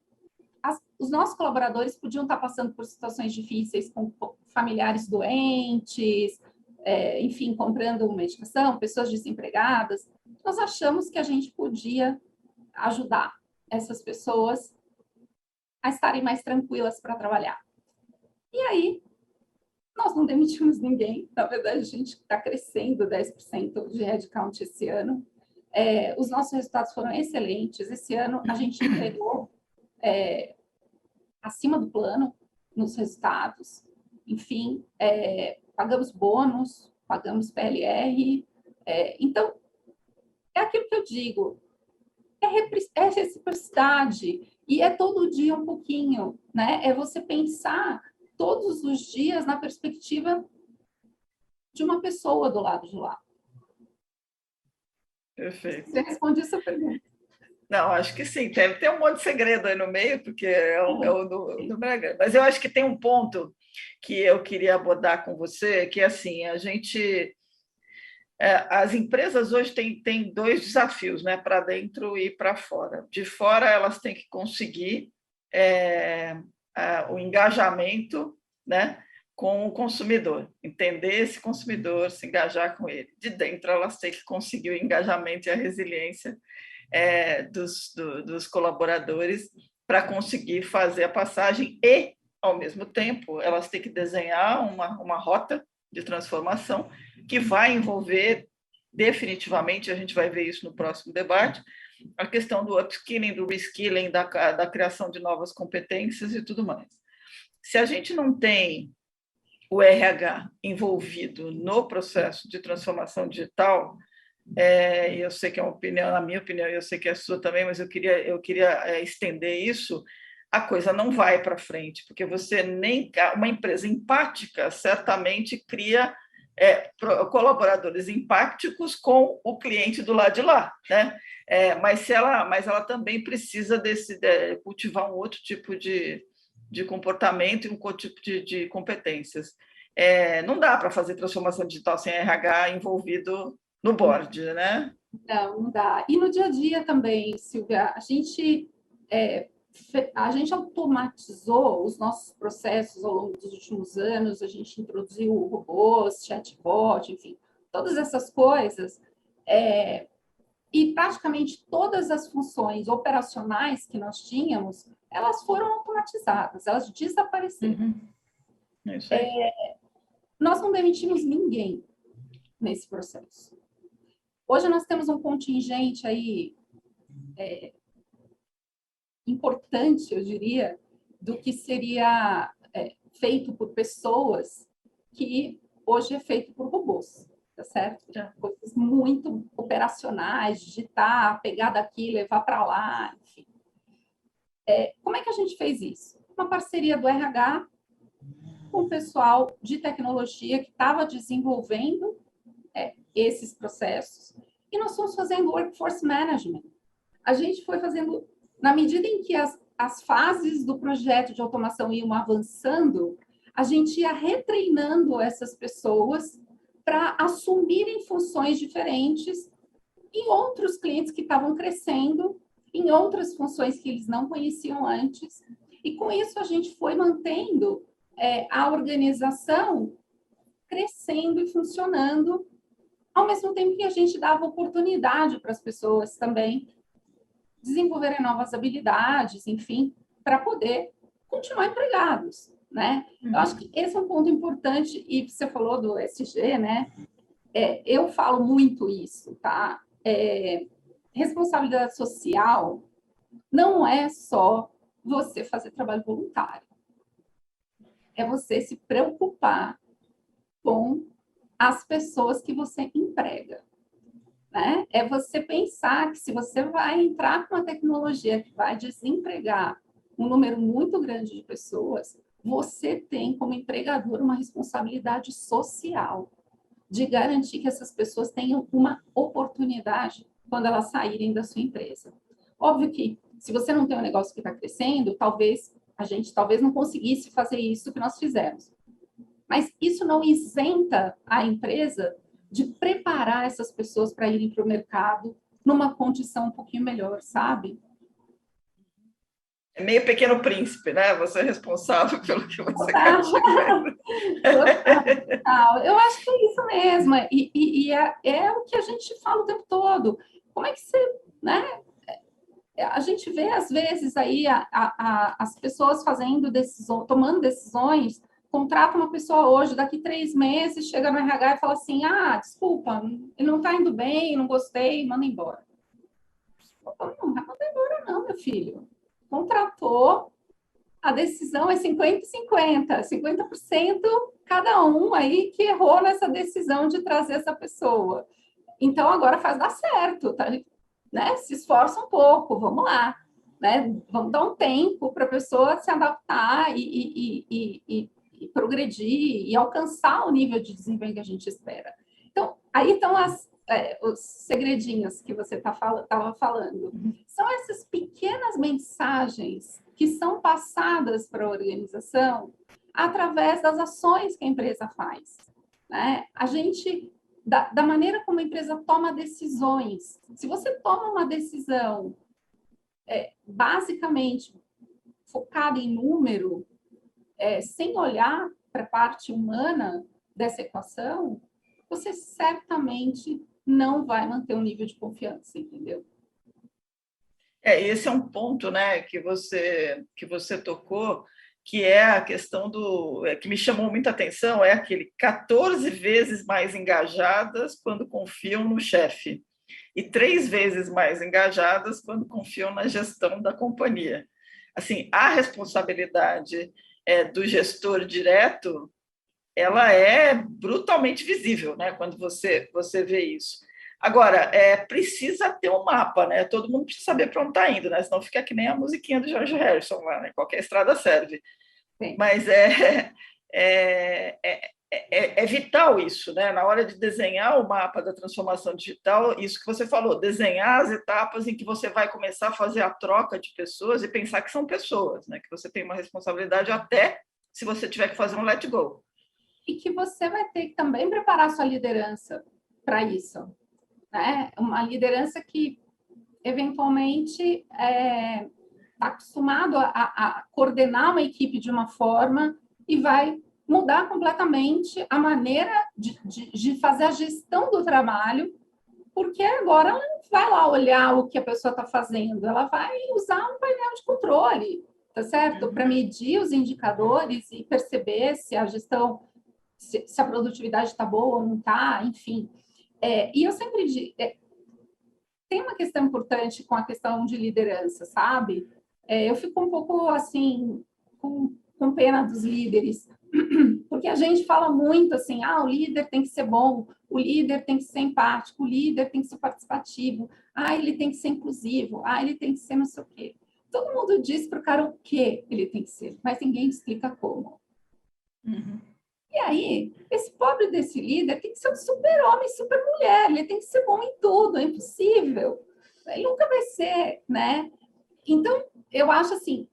os nossos colaboradores podiam estar passando por situações difíceis, com familiares doentes, enfim, comprando medicação, pessoas desempregadas. Nós achamos que a gente podia ajudar essas pessoas a estarem mais tranquilas para trabalhar. E aí, nós não demitimos ninguém. Na verdade, a gente está crescendo 10% de headcount esse ano. Os nossos resultados foram excelentes. Esse ano, a gente entregou acima do plano nos resultados. Enfim, pagamos bônus, pagamos PLR. Então, é aquilo que eu digo. É reciprocidade. E é todo dia um pouquinho, né? É você pensar todos os dias na perspectiva de uma pessoa do lado de lá. Perfeito. Você responde essa pergunta. Não, acho que sim. Deve ter um monte de segredo aí no meio, porque é o do Braga. Mas eu acho que tem um ponto que eu queria abordar com você, que é assim, as empresas hoje têm dois desafios, né, para dentro e para fora. De fora, elas têm que conseguir o engajamento, né, com o consumidor, entender esse consumidor, se engajar com ele. De dentro, elas têm que conseguir o engajamento e a resiliência dos colaboradores para conseguir fazer a passagem e, ao mesmo tempo, elas têm que desenhar uma rota de transformação que vai envolver definitivamente, a gente vai ver isso no próximo debate, a questão do upskilling, do reskilling, da criação de novas competências e tudo mais. Se a gente não tem o RH envolvido no processo de transformação digital, eu sei que é uma opinião, a minha opinião, eu sei que é a sua também, mas eu queria estender isso, a coisa não vai para frente, porque uma empresa empática certamente cria colaboradores empáticos com o cliente do lado de lá, né? Mas ela também precisa cultivar um outro tipo de comportamento e um outro tipo de competências. Não dá para fazer transformação digital sem RH envolvido no board, né? Não dá. E no dia a dia também, Silvia, a gente automatizou os nossos processos ao longo dos últimos anos, a gente introduziu robôs, chatbot, enfim, todas essas coisas, e praticamente todas as funções operacionais que nós tínhamos, elas foram automatizadas, elas desapareceram. Nós não demitimos ninguém nesse processo. Hoje nós temos um contingente aí importante, eu diria, do que seria feito por pessoas que hoje é feito por robôs, tá certo? Coisas muito operacionais, digitar, pegar daqui, levar para lá, enfim. Como é que a gente fez isso? Uma parceria do RH com o pessoal de tecnologia que estava desenvolvendo esses processos, e nós fomos fazendo workforce management. A gente foi fazendo, na medida em que as fases do projeto de automação iam avançando, a gente ia retreinando essas pessoas para assumirem funções diferentes em outros clientes que estavam crescendo, em outras funções que eles não conheciam antes. E com isso a gente foi mantendo a organização crescendo e funcionando, ao mesmo tempo que a gente dava oportunidade para as pessoas também desenvolverem novas habilidades, enfim, para poder continuar empregados, né? Eu acho que esse é um ponto importante, e você falou do SG, né? Eu falo muito isso, tá? Responsabilidade social não é só você fazer trabalho voluntário. É você se preocupar com as pessoas que você emprega, né? É você pensar que se você vai entrar com uma tecnologia que vai desempregar um número muito grande de pessoas, você tem como empregador uma responsabilidade social de garantir que essas pessoas tenham uma oportunidade quando elas saírem da sua empresa. Óbvio que se você não tem um negócio que está crescendo, a gente não conseguisse fazer isso que nós fizemos. Mas isso não isenta a empresa de preparar essas pessoas para irem para o mercado numa condição um pouquinho melhor, sabe? É meio Pequeno Príncipe, né? Você é responsável pelo que você quer. Eu acho que é isso mesmo. E é o que a gente fala o tempo todo. Como é que você, né? A gente vê, às vezes, aí as pessoas tomando decisões, contrata uma pessoa hoje, daqui 3 meses, chega no RH e fala assim, desculpa, ele não está indo bem, não gostei, manda embora. Não vai mandar embora não, meu filho. Contratou, a decisão é 50-50, 50% cada um aí que errou nessa decisão de trazer essa pessoa. Então, agora faz dar certo, tá? Né? Se esforça um pouco, vamos lá. Né? Vamos dar um tempo para a pessoa se adaptar e progredir e alcançar o nível de desempenho que a gente espera. Então, aí estão os segredinhos que você estava falando. São essas pequenas mensagens que são passadas para a organização através das ações que a empresa faz, né? A gente, da maneira como a empresa toma decisões, se você toma uma decisão basicamente focada em número, sem olhar para a parte humana dessa equação, você certamente não vai manter um nível de confiança, entendeu? Esse é um ponto, né, que você tocou, que é a questão que me chamou muita atenção, é aquele 14 vezes mais engajadas quando confiam no chefe e 3 vezes mais engajadas quando confiam na gestão da companhia. Assim, a responsabilidade do gestor direto, ela é brutalmente visível, né, quando você vê isso. Agora, precisa ter um mapa, né? Todo mundo precisa saber para onde está indo, né? Senão fica que nem a musiquinha do George Harrison lá, né? Qualquer estrada serve. Sim. Mas é vital isso, né? Na hora de desenhar o mapa da transformação digital, isso que você falou, desenhar as etapas em que você vai começar a fazer a troca de pessoas e pensar que são pessoas, né? Que você tem uma responsabilidade até se você tiver que fazer um let go. E que você vai ter que também preparar sua liderança para isso, né? Uma liderança que, eventualmente, está acostumado a coordenar uma equipe de uma forma e vai mudar completamente a maneira de fazer a gestão do trabalho, porque agora ela não vai lá olhar o que a pessoa está fazendo, ela vai usar um painel de controle, tá certo? Para medir os indicadores e perceber se a gestão, se a produtividade está boa ou não está, enfim. E eu sempre digo, tem uma questão importante com a questão de liderança, sabe? Eu fico um pouco, assim, com pena dos líderes, porque a gente fala muito assim, o líder tem que ser bom, o líder tem que ser empático, o líder tem que ser participativo, ele tem que ser inclusivo, ele tem que ser não sei o quê. Todo mundo diz para o cara o que ele tem que ser, mas ninguém explica como. Uhum. E aí, esse pobre desse líder tem que ser um super-homem, super-mulher, ele tem que ser bom em tudo, é impossível. Ele nunca vai ser, né? Então, eu acho assim,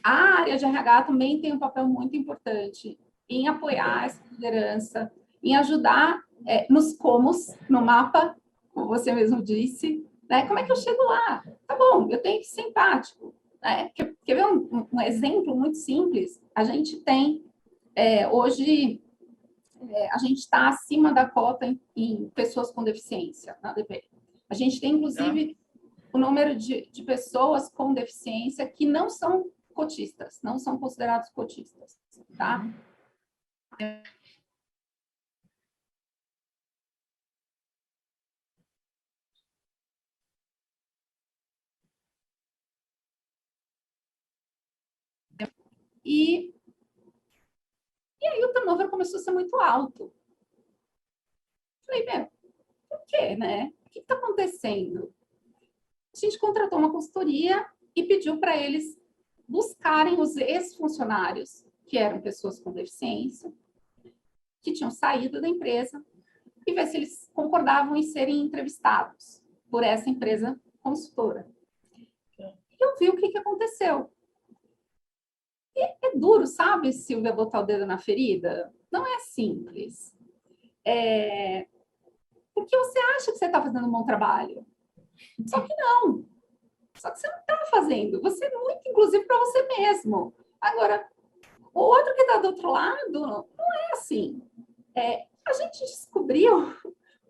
a área de RH também tem um papel muito importante em apoiar essa liderança, em ajudar nos comos, no mapa, como você mesmo disse, né? Como é que eu chego lá? Tá bom, eu tenho que ser empático, né? Quer ver um exemplo muito simples? A gente tem hoje, a gente está acima da cota em pessoas com deficiência na ADP. A gente tem, inclusive, o número de pessoas com deficiência que não são cotistas, não são considerados cotistas, tá? E aí o turnover começou a ser muito alto. Falei, por quê, né? O que está acontecendo? A gente contratou uma consultoria e pediu para eles buscarem os ex-funcionários, que eram pessoas com deficiência, que tinham saído da empresa, e ver se eles concordavam em serem entrevistados por essa empresa consultora. E eu vi o que aconteceu. E é duro, sabe, Silvia, botar o dedo na ferida? Não é simples. Porque você acha que você está fazendo um bom trabalho. Só que não. Só que você não está fazendo. Você é muito, inclusive, para você mesmo. Agora, o outro que está do outro lado, não é assim. A gente descobriu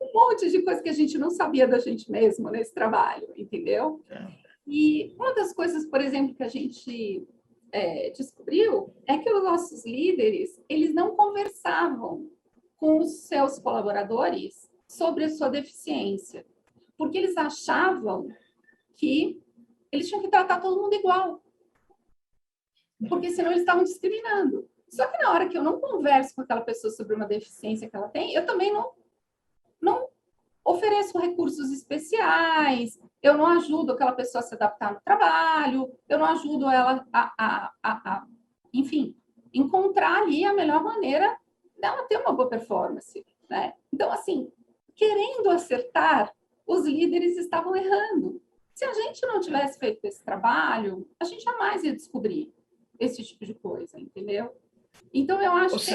um monte de coisa que a gente não sabia da gente mesmo nesse trabalho, entendeu? E uma das coisas, por exemplo, que a gente descobriu é que os nossos líderes, eles não conversavam com os seus colaboradores sobre a sua deficiência, porque eles achavam que eles tinham que tratar todo mundo igual, porque senão eles estavam discriminando. Só que na hora que eu não converso com aquela pessoa sobre uma deficiência que ela tem, eu também não ofereço recursos especiais, eu não ajudo aquela pessoa a se adaptar no trabalho, eu não ajudo ela enfim, encontrar ali a melhor maneira dela ter uma boa performance, né? Então, assim, querendo acertar, os líderes estavam errando. Se a gente não tivesse feito esse trabalho, a gente jamais ia descobrir esse tipo de coisa, entendeu? Então, eu acho que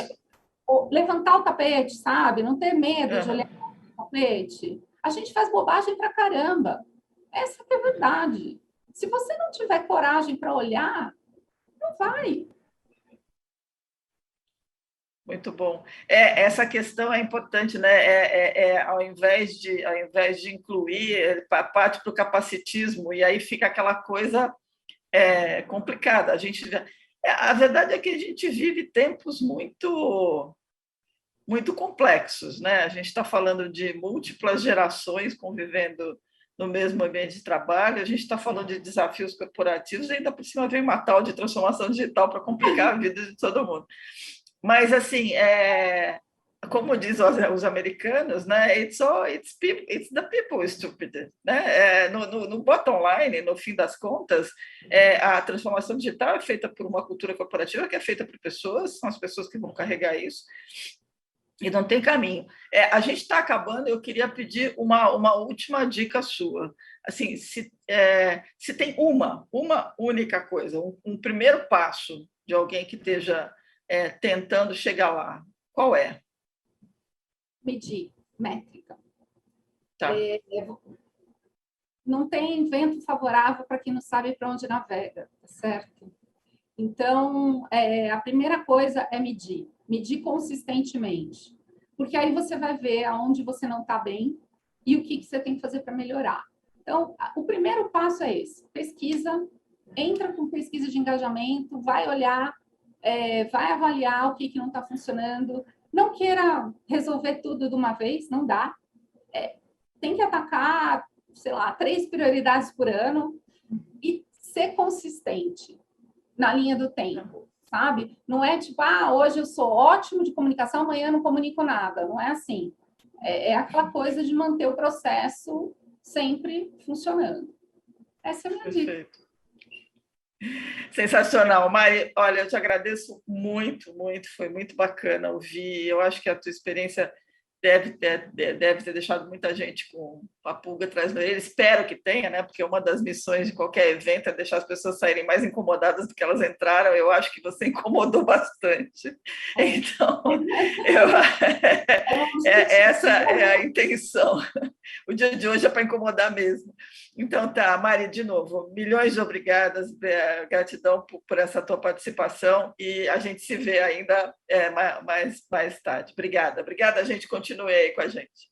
levantar o tapete, sabe? Não ter medo de olhar o tapete. A gente faz bobagem pra caramba. Essa que é a verdade. Se você não tiver coragem para olhar, não vai. Muito bom. Essa questão é importante, né? Ao invés de incluir, parte para o capacitismo, e aí fica aquela coisa complicada. A verdade é que a gente vive tempos muito, muito complexos, né? A gente está falando de múltiplas gerações convivendo no mesmo ambiente de trabalho, a gente está falando de desafios corporativos, e ainda por cima vem uma tal de transformação digital para complicar a vida de todo mundo. Mas, assim, como diz os americanos, né? It's the people stupid. Né? No bottom line, no fim das contas, a transformação digital é feita por uma cultura corporativa que é feita por pessoas, são as pessoas que vão carregar isso, e não tem caminho. A gente está acabando, eu queria pedir uma última dica sua. Assim, se tem uma única coisa, um primeiro passo de alguém que esteja tentando chegar lá, qual é? Medir, métrica. Tá. Não tem vento favorável para quem não sabe para onde navega, tá certo? Então, a primeira coisa é medir consistentemente, porque aí você vai ver aonde você não está bem e o que você tem que fazer para melhorar. Então, o primeiro passo é esse: pesquisa, entra com pesquisa de engajamento, vai olhar, vai avaliar o que não está funcionando. Não queira resolver tudo de uma vez, não dá. Tem que atacar, sei lá, 3 prioridades por ano e ser consistente na linha do tempo, sabe? Não é tipo, hoje eu sou ótimo de comunicação, amanhã eu não comunico nada. Não é assim. É aquela coisa de manter o processo sempre funcionando. Essa é a minha dica. Sensacional, Mari. Olha, eu te agradeço muito, muito. Foi muito bacana ouvir. Eu acho que a tua experiência deve ter deixado muita gente com a pulga atrás da orelha. Espero que tenha, né? Porque uma das missões de qualquer evento é deixar as pessoas saírem mais incomodadas do que elas entraram. Eu acho que você incomodou bastante. Então, essa é a intenção. O dia de hoje é para incomodar mesmo. Então, tá, Mari, de novo, milhões de obrigadas, gratidão por essa tua participação, e a gente se vê ainda mais tarde. Obrigada, a gente continue aí com a gente.